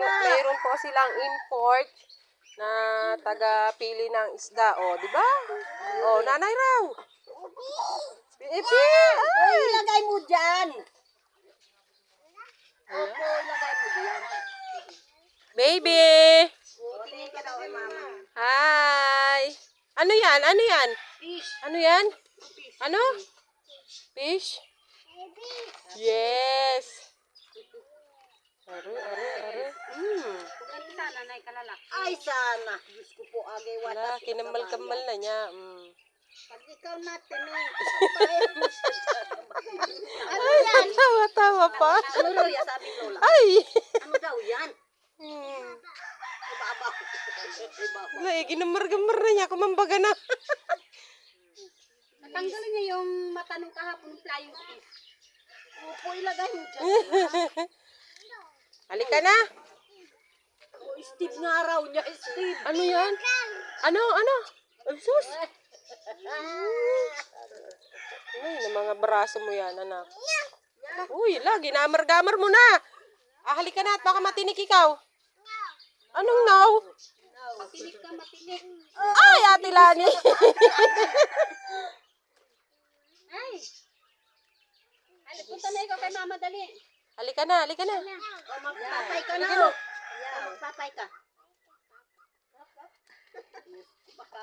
Mayroon po silang import na taga-pili ng isda. O, di ba? O, nanay raw. Ipi! Ay! Ilagay mo dyan. Opo, ilagay mo dyan. Baby! Tingin ka daw kay mama. Hi! Ano yan? Ano yan? Fish. Ano yan? Ano? Fish? Yes! Aru. Sana, nay, kalalak. Ay, sana. Diyos ko po, agay Wala, watas. kinamal-kamal na niya. Pag ikaw natin, eh. Papayan mo siya dyan. Ano Ay, yan? tawa-tawa pa. Ano daw yan, sabi Lola? Ay! Ano daw yan? Ibaba. Ibaba. Wala, ginamar-gamar na niya. Kumambaga na. Natanggalin niya yung mata nung kahapon ng flying fish. Opo, ilagay mo dyan. Halika na. Oh, Steve nga raw niya, Steve. Ano yan? Ano? Ay, sus! Ay, na mga braso mo yan, anak. Uy, la, ginamar-gamar mo na. Halika na at baka matinik ikaw. Anong no? Matinik ka, matinik. Ay, Ate Lani. Ay! Ay, punta na ikaw kay mama, dali. Halika na. O, magpapay ka na. O, magpapay ka. Baka.